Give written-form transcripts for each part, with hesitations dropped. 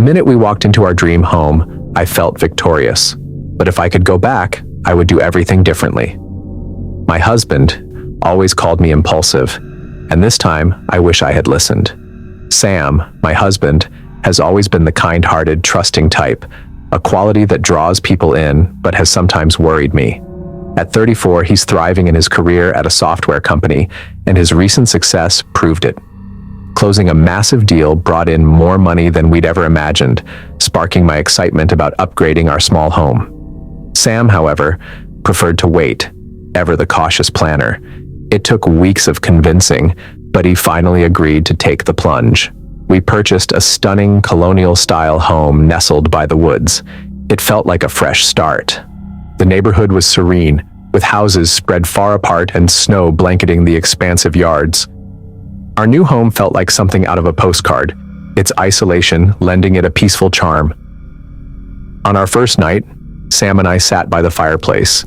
minute we walked into our dream home, I felt victorious. But if I could go back, I would do everything differently. My husband always called me impulsive, and this time I wish I had listened. Sam, my husband, has always been the kind-hearted, trusting type, a quality that draws people in but has sometimes worried me. At 34, he's thriving in his career at a software company, and his recent success proved it. Closing a massive deal brought in more money than we'd ever imagined, sparking my excitement about upgrading our small home. Sam, however, preferred to wait, ever the cautious planner. It took weeks of convincing, but he finally agreed to take the plunge. We purchased a stunning colonial-style home nestled by the woods. It felt like a fresh start. The neighborhood was serene, with houses spread far apart and snow blanketing the expansive yards. Our new home felt like something out of a postcard, its isolation lending it a peaceful charm. On our first night, Sam and I sat by the fireplace,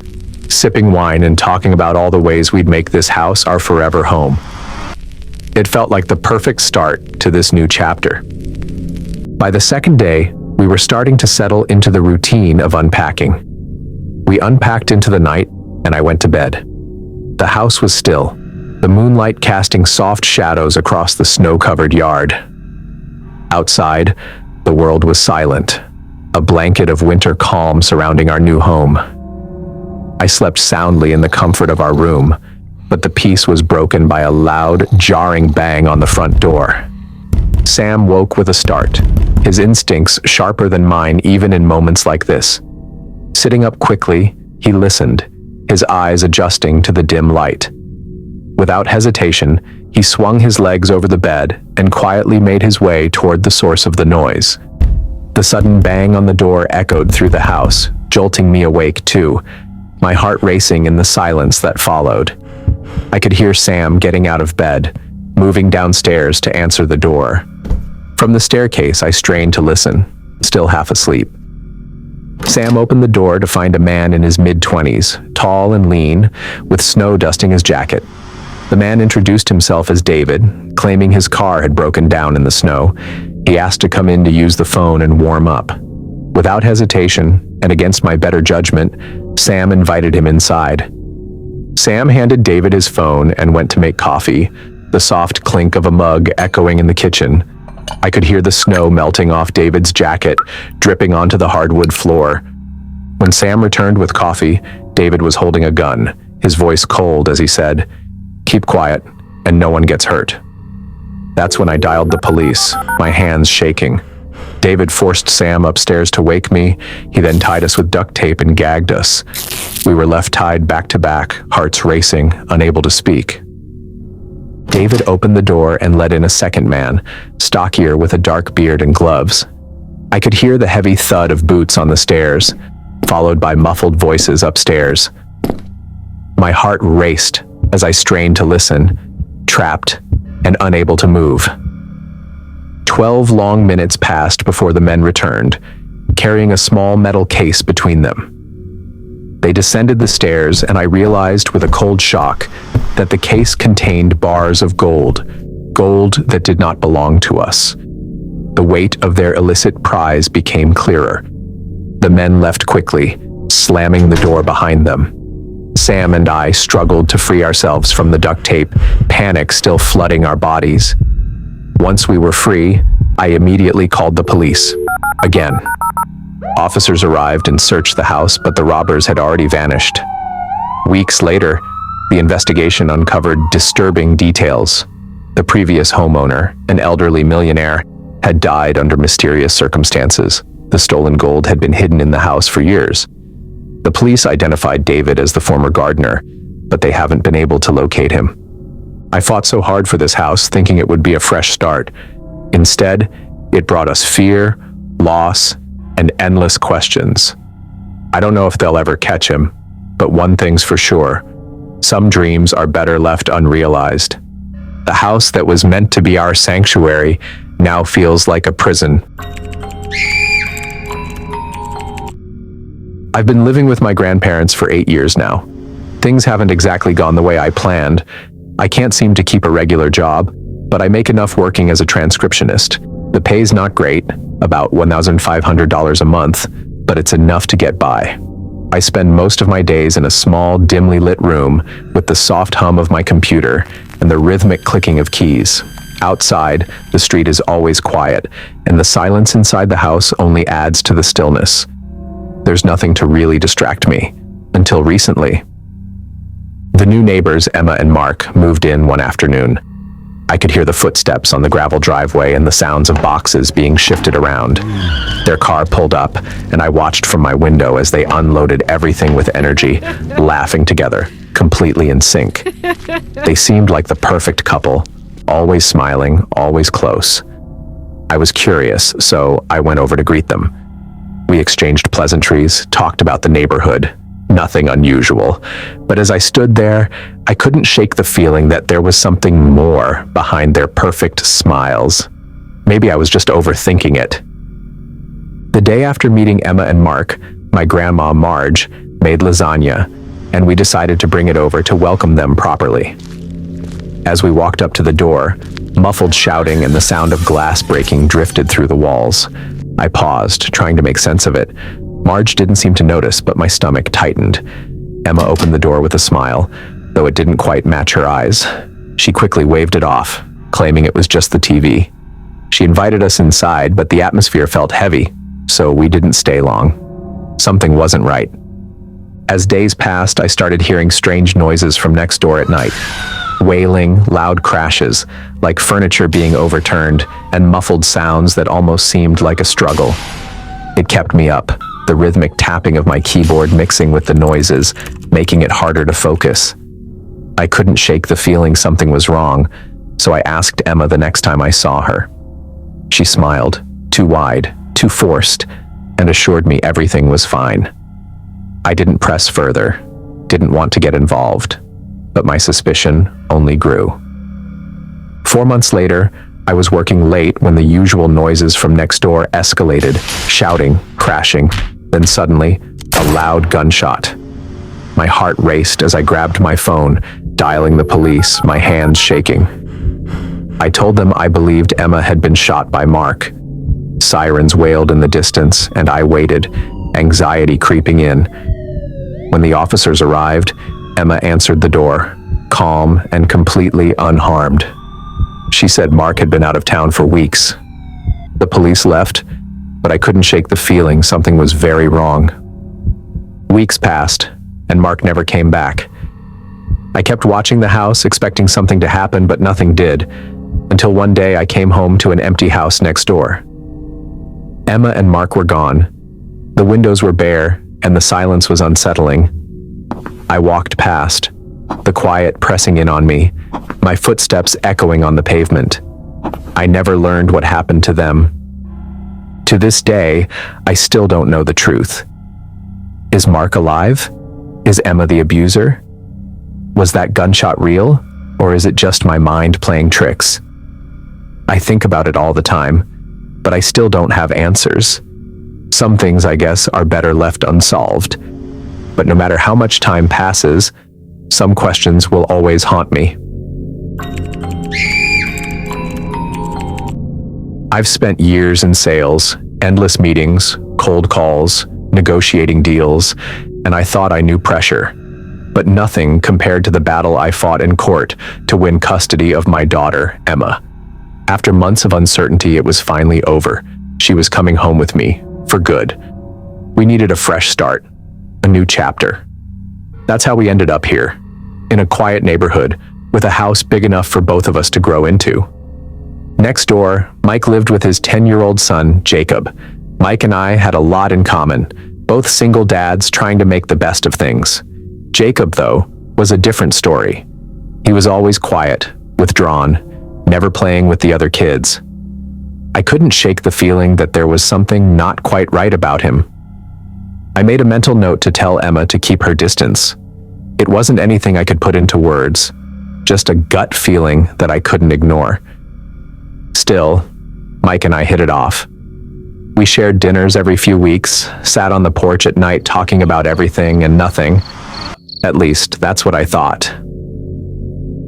sipping wine and talking about all the ways we'd make this house our forever home. It felt like the perfect start to this new chapter. By the second day, we were starting to settle into the routine of unpacking. We unpacked into the night, and I went to bed. The house was still, the moonlight casting soft shadows across the snow-covered yard. Outside, the world was silent, a blanket of winter calm surrounding our new home. I slept soundly in the comfort of our room, but the peace was broken by a loud, jarring bang on the front door. Sam woke with a start, his instincts sharper than mine even in moments like this. Sitting up quickly, he listened, his eyes adjusting to the dim light. Without hesitation, he swung his legs over the bed and quietly made his way toward the source of the noise. The sudden bang on the door echoed through the house, jolting me awake too, my heart racing in the silence that followed. I could hear Sam getting out of bed, moving downstairs to answer the door. From the staircase, I strained to listen, still half asleep. Sam opened the door to find a man in his mid-20s, tall and lean, with snow dusting his jacket. The man introduced himself as David, claiming his car had broken down in the snow. He asked to come in to use the phone and warm up. Without hesitation, and against my better judgment, Sam invited him inside. Sam handed David his phone and went to make coffee, the soft clink of a mug echoing in the kitchen. I could hear the snow melting off David's jacket, dripping onto the hardwood floor. When Sam returned with coffee, David was holding a gun, his voice cold as he said, "Keep quiet, and no one gets hurt." That's when I dialed the police, my hands shaking. David forced Sam upstairs to wake me. He then tied us with duct tape and gagged us. We were left tied back to back, hearts racing, unable to speak. David opened the door and let in a second man, stockier with a dark beard and gloves. I could hear the heavy thud of boots on the stairs, followed by muffled voices upstairs. My heart raced as I strained to listen, trapped and unable to move. 12 long minutes passed before the men returned, carrying a small metal case between them. They descended the stairs, and I realized with a cold shock that the case contained bars of gold that did not belong to us. The weight of their illicit prize became clearer. The men left quickly, slamming the door behind them. Sam and I struggled to free ourselves from the duct tape, panic still flooding our bodies. Once we were free, I immediately called the police. Again. Officers arrived and searched the house, but the robbers had already vanished. Weeks later, the investigation uncovered disturbing details. The previous homeowner, an elderly millionaire, had died under mysterious circumstances. The stolen gold had been hidden in the house for years. The police identified David as the former gardener, but they haven't been able to locate him. I fought so hard for this house, thinking it would be a fresh start. Instead, it brought us fear, loss, and endless questions. I don't know if they'll ever catch him, but one thing's for sure. Some dreams are better left unrealized. The house that was meant to be our sanctuary now feels like a prison. I've been living with my grandparents for 8 years now. Things haven't exactly gone the way I planned. I can't seem to keep a regular job, but I make enough working as a transcriptionist. The pay's not great, about $1,500 a month, but it's enough to get by. I spend most of my days in a small, dimly lit room with the soft hum of my computer and the rhythmic clicking of keys. Outside, the street is always quiet, and the silence inside the house only adds to the stillness. There's nothing to really distract me, until recently. The new neighbors, Emma and Mark, moved in one afternoon. I could hear the footsteps on the gravel driveway and the sounds of boxes being shifted around. Their car pulled up, and I watched from my window as they unloaded everything with energy, laughing together, completely in sync. They seemed like the perfect couple, always smiling, always close. I was curious, so I went over to greet them. We exchanged pleasantries, talked about the neighborhood. Nothing unusual, but as I stood there, I couldn't shake the feeling that there was something more behind their perfect smiles. Maybe I was just overthinking it. The day after meeting Emma and Mark, my grandma Marge made lasagna, and we decided to bring it over to welcome them properly. As we walked up to the door, muffled shouting and the sound of glass breaking drifted through the walls. I paused, trying to make sense of it. Marge didn't seem to notice, but my stomach tightened. Emma opened the door with a smile, though it didn't quite match her eyes. She quickly waved it off, claiming it was just the TV. She invited us inside, but the atmosphere felt heavy, so we didn't stay long. Something wasn't right. As days passed, I started hearing strange noises from next door at night. Wailing, loud crashes, like furniture being overturned, and muffled sounds that almost seemed like a struggle. It kept me up, the rhythmic tapping of my keyboard mixing with the noises, making it harder to focus. I couldn't shake the feeling something was wrong, so I asked Emma the next time I saw her. She smiled, too wide, too forced, and assured me everything was fine. I didn't press further, didn't want to get involved, but my suspicion only grew. 4 months later, I was working late when the usual noises from next door escalated, shouting, crashing, then suddenly, a loud gunshot. My heart raced as I grabbed my phone, dialing the police, my hands shaking. I told them I believed Emma had been shot by Mark. Sirens wailed in the distance, and I waited, anxiety creeping in. When the officers arrived, Emma answered the door, calm and completely unharmed. She said Mark had been out of town for weeks. The police left, but I couldn't shake the feeling something was very wrong. Weeks passed, and Mark never came back. I kept watching the house, expecting something to happen, but nothing did, until one day I came home to an empty house next door. Emma and Mark were gone. The windows were bare, and the silence was unsettling. I walked past, the quiet pressing in on me, my footsteps echoing on the pavement. I never learned what happened to them. To this day, I still don't know the truth. Is Mark alive? Is Emma the abuser? Was that gunshot real, or is it just my mind playing tricks? I think about it all the time, but I still don't have answers. Some things, I guess, are better left unsolved. But no matter how much time passes, some questions will always haunt me. I've spent years in sales, endless meetings, cold calls, negotiating deals, and I thought I knew pressure. But nothing compared to the battle I fought in court to win custody of my daughter, Emma. After months of uncertainty, it was finally over. She was coming home with me, for good. We needed a fresh start, a new chapter. That's how we ended up here, in a quiet neighborhood, with a house big enough for both of us to grow into. Next door, Mike lived with his 10-year-old son, Jacob. Mike and I had a lot in common, both single dads trying to make the best of things. Jacob, though, was a different story. He was always quiet, withdrawn, never playing with the other kids. I couldn't shake the feeling that there was something not quite right about him. I made a mental note to tell Emma to keep her distance. It wasn't anything I could put into words, just a gut feeling that I couldn't ignore. Still, Mike and I hit it off. We shared dinners every few weeks, sat on the porch at night talking about everything and nothing. At least, that's what I thought.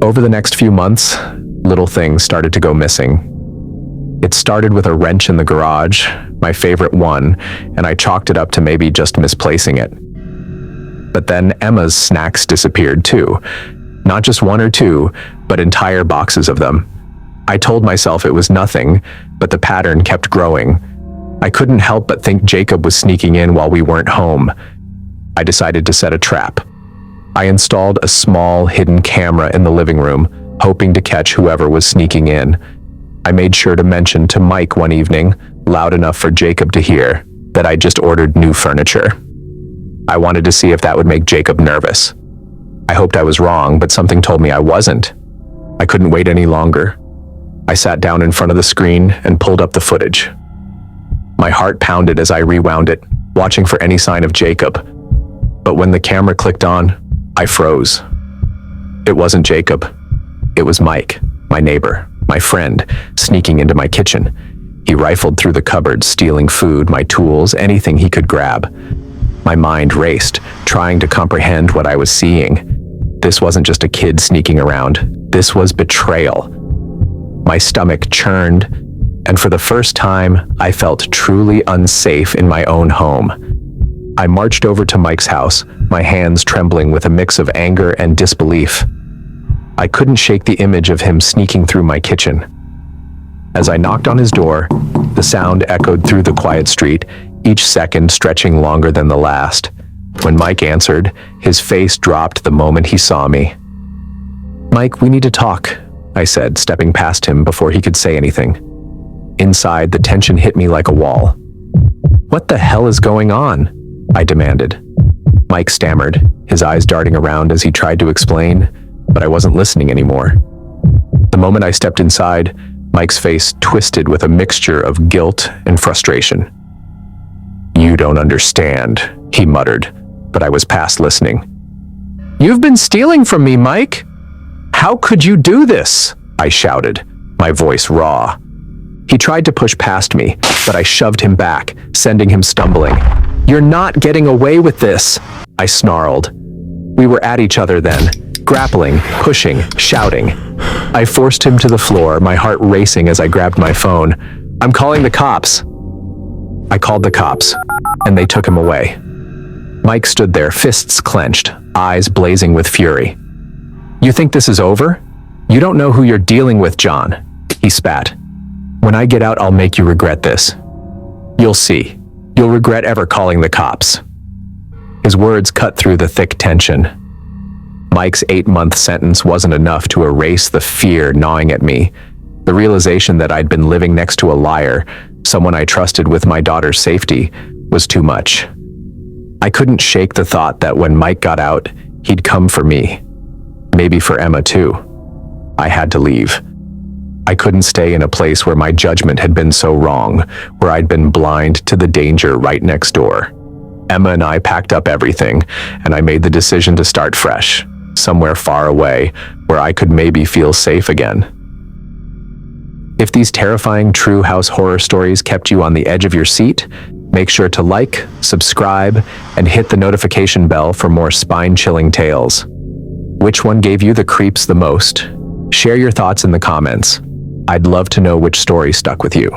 Over the next few months, little things started to go missing. It started with a wrench in the garage, my favorite one, and I chalked it up to maybe just misplacing it. But then Emma's snacks disappeared too. Not just one or two, but entire boxes of them. I told myself it was nothing, but the pattern kept growing. I couldn't help but think Jacob was sneaking in while we weren't home. I decided to set a trap. I installed a small, hidden camera in the living room, hoping to catch whoever was sneaking in. I made sure to mention to Mike one evening, loud enough for Jacob to hear, that I just ordered new furniture. I wanted to see if that would make Jacob nervous. I hoped I was wrong, but something told me I wasn't. I couldn't wait any longer. I sat down in front of the screen and pulled up the footage. My heart pounded as I rewound it, watching for any sign of Jacob. But when the camera clicked on, I froze. It wasn't Jacob. It was Mike, my neighbor, my friend, sneaking into my kitchen. He rifled through the cupboards, stealing food, my tools, anything he could grab. My mind raced, trying to comprehend what I was seeing. This wasn't just a kid sneaking around. This was betrayal. My stomach churned, and for the first time, I felt truly unsafe in my own home. I marched over to Mike's house, my hands trembling with a mix of anger and disbelief. I couldn't shake the image of him sneaking through my kitchen. As I knocked on his door, the sound echoed through the quiet street, each second stretching longer than the last. When Mike answered, his face dropped the moment he saw me. "Mike, we need to talk," I said, stepping past him before he could say anything. Inside, the tension hit me like a wall. "What the hell is going on?" I demanded. Mike stammered, his eyes darting around as he tried to explain, but I wasn't listening anymore. The moment I stepped inside, Mike's face twisted with a mixture of guilt and frustration. "You don't understand," he muttered, but I was past listening. "You've been stealing from me, Mike! How could you do this?" I shouted, my voice raw. He tried to push past me, but I shoved him back, sending him stumbling. "You're not getting away with this," I snarled. We were at each other then, grappling, pushing, shouting. I forced him to the floor, my heart racing as I grabbed my phone. "I'm calling the cops." I called the cops, and they took him away. Mike stood there, fists clenched, eyes blazing with fury. "You think this is over? You don't know who you're dealing with, John," he spat. "When I get out, I'll make you regret this. You'll see. You'll regret ever calling the cops." His words cut through the thick tension. Mike's 8-month sentence wasn't enough to erase the fear gnawing at me. The realization that I'd been living next to a liar, someone I trusted with my daughter's safety, was too much. I couldn't shake the thought that when Mike got out, he'd come for me. Maybe for Emma too. I had to leave. I couldn't stay in a place where my judgment had been so wrong, where I'd been blind to the danger right next door. Emma and I packed up everything, and I made the decision to start fresh, somewhere far away, where I could maybe feel safe again. If these terrifying true house horror stories kept you on the edge of your seat, make sure to like, subscribe, and hit the notification bell for more spine-chilling tales. Which one gave you the creeps the most? Share your thoughts in the comments. I'd love to know which story stuck with you.